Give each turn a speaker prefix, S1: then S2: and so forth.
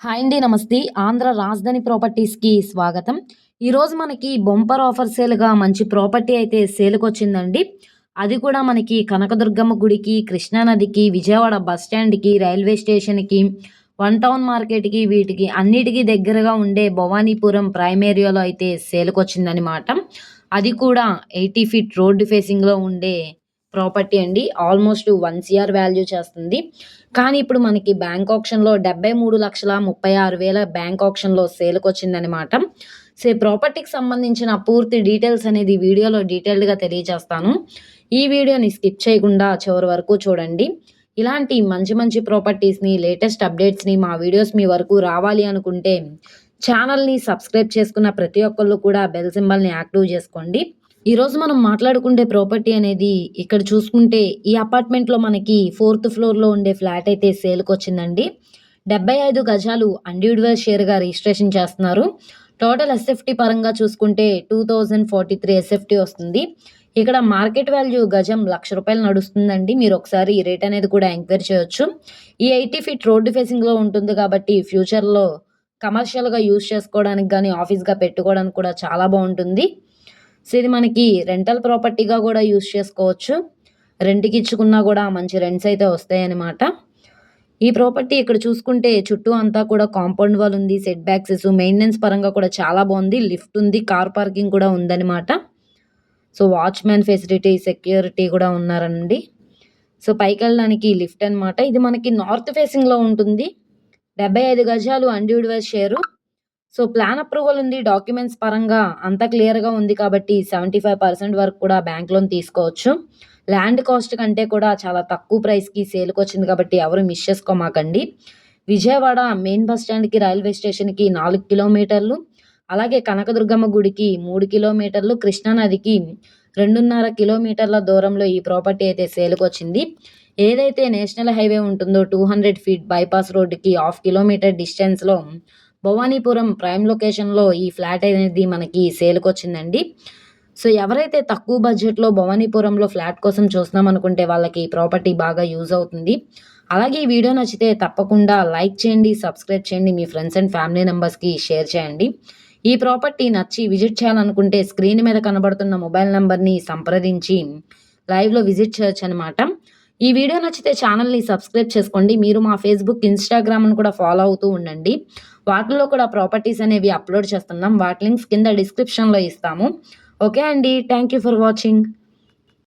S1: Hi అండి. నమస్తే. ఆంధ్ర రాజధాని ప్రాపర్టీస్‌కి స్వాగతం. ఈరోజు మనకి బంపర్ ఆఫర్ సేల్‌గా మంచి ప్రాపర్టీ అయితే సేల్‌కొచ్చిందండి. అది కూడా మనకి కనకదుర్గమ్మ గుడికి, కృష్ణా నదికి, విజయవాడ బస్ స్టాండ్‌కి, రైల్వే స్టేషన్‌కి, వన్ టౌన్ మార్కెట్‌కి వీటికి అన్నిటికి దగ్గరగా ఉండే భవానీపురం ప్రైమ్ ఏరియాలో అయితే సేల్‌కొచ్చిందనమాట. అది కూడా 80 ఫీట్ రోడ్ ఫేసింగ్‌లో ఉండే ప్రాపర్టీ అండి. ఆల్మోస్ట్ 1,00,00,000 వాల్యూ చేస్తుంది. కానీ ఇప్పుడు మనకి బ్యాంక్ ఆక్షన్‌లో 73,36,000 బ్యాంక్ ఆక్షన్‌లో సేల్‌కొచ్చిందనమాట. సో, ఈ ప్రాపర్టీకి సంబంధించిన పూర్తి డీటెయిల్స్ అనేది వీడియోలో డీటెయిల్డ్‌గా తెలియజేస్తాను. ఈ వీడియోని స్కిప్ చేయకుండా చివరి వరకు చూడండి. ఇలాంటి మంచి మంచి ప్రాపర్టీస్‌ని, లేటెస్ట్ అప్డేట్స్‌ని మా వీడియోస్ మీ వరకు రావాలి అనుకుంటే ఛానల్‌ని సబ్స్క్రైబ్ చేసుకున్న ప్రతి ఒక్కళ్ళు కూడా బెల్ సింబల్‌ని యాక్టివ్ చేసుకోండి. ఈరోజు మనం మాట్లాడుకుంటే ప్రాపర్టీ అనేది ఇక్కడ చూసుకుంటే ఈ అపార్ట్మెంట్‌లో మనకి ఫోర్త్ ఫ్లోర్‌లో ఉండే ఫ్లాట్ అయితే సేల్‌కొచ్చిందండి. 75 గజాలు ఇండివిడ్యువల్ షేర్‌గా రిజిస్ట్రేషన్ చేస్తున్నారు. టోటల్ ఎస్ఎఫ్‌టీ పరంగా చూసుకుంటే 2043 ఎస్ఎఫ్‌టీ వస్తుంది. ఇక్కడ మార్కెట్ వాల్యూ గజం రూ. 1,00,000 నడుస్తుందండి. మీరు ఒకసారి ఈ రేట్ అనేది కూడా ఎంక్వైరీ చేయొచ్చు. ఈ 80 ఫీట్ రోడ్ ఫేసింగ్‌లో ఉంటుంది కాబట్టి ఫ్యూచర్‌లో కమర్షియల్‌గా యూజ్ చేసుకోవడానికి గాని, ఆఫీస్‌గా పెట్టుకోవడానికి కూడా చాలా బావుంటుంది. సో, ఇది మనకి రెంటల్ ప్రాపర్టీగా గూడా యూజ్ చేసుకోవచ్చు. రెంట్‌కి ఇచ్చుకున్నా గూడా మంచి రెంట్స్ అయితే వస్తాయన్నమాట. ఈ ప్రాపర్టీ ఇక్కడ చూసుకుంటే చుట్టూ అంతా కూడా కాంపౌండ్ వాల్ ఉంది. సెట్ బ్యాక్సెస్, మెయింటెనెన్స్ పరంగా కూడా చాలా బావుంది. లిఫ్ట్ ఉంది. కార్ పార్కింగ్ కూడా ఉందన్నమాట. సో, వాచ్‌మ్యాన్ ఫెసిలిటీ, సెక్యూరిటీ కూడా ఉన్నారండి. సో, పైకెళ్ళడానికి లిఫ్ట్ అన్నమాట. ఇది మనకి నార్త్ ఫేసింగ్‌లో ఉంటుంది. 75 గజాలు individual share. So, plan approval ఉంది. డాక్యుమెంట్స్ పరంగా అంతా క్లియర్‌గా ఉంది కాబట్టి 75% వరకు కూడా బ్యాంక్ లోన్ తీసుకోవచ్చు. ల్యాండ్ కాస్ట్ కంటే కూడా చాలా తక్కువ ప్రైస్‌కి సేల్‌కొచ్చింది కాబట్టి ఎవరు మిస్ చేసుకోమాకండి. విజయవాడ మెయిన్ బస్ స్టాండ్‌కి, రైల్వే స్టేషన్‌కి 4 కిలోమీటర్లు. అలాగే కనకదుర్గమ్మ గుడికి 3 కిలోమీటర్లు. కృష్ణా నదికి 2.5 కిలోమీటర్ల దూరంలో ఈ ప్రాపర్టీ అయితే సేల్‌కొచ్చింది. ఏదైతే నేషనల్ హైవే ఉంటుందో 200 ఫీట్ బైపాస్ రోడ్డుకి హాఫ్ కిలోమీటర్ డిస్టెన్స్‌లో భవానీపురం ప్రైమ్ లొకేషన్‌లో ఈ ఫ్లాట్ అనేది మనకి సేల్‌కొచ్చిందండి. సో, ఎవరైతే తక్కువ బడ్జెట్‌లో భవానీపురంలో ఫ్లాట్ కోసం చూస్తున్నామనుకుంటే వాళ్ళకి ఈ ప్రాపర్టీ బాగా యూజ్ అవుతుంది. అలాగే ఈ వీడియో నచ్చితే తప్పకుండా లైక్ చేయండి, సబ్స్క్రైబ్ చేయండి. మీ ఫ్రెండ్స్ అండ్ ఫ్యామిలీ మెంబర్స్‌కి షేర్ చేయండి. ఈ ప్రాపర్టీ నచ్చి విజిట్ చేయాలనుకుంటే స్క్రీన్ మీద కనబడుతున్న మొబైల్ నంబర్‌ని సంప్రదించి లైవ్‌లో విజిట్ చేయొచ్చనమాట. ఈ వీడియో నచ్చితే ఛానల్‌ని సబ్స్క్రైబ్ చేసుకోండి. మీరు మా ఫేస్‌బుక్, ఇన్‌స్టాగ్రామ్‌ను కూడా ఫాలో అవుతూ ఉండండి. వాటిలో కూడా ప్రాపర్టీస్ అనేవి అప్‌లోడ్ చేస్తున్నాం. వాటి లింక్స్ కింద డిస్క్రిప్షన్‌లో ఇస్తాము. ఓకే అండి. Thank you for watching.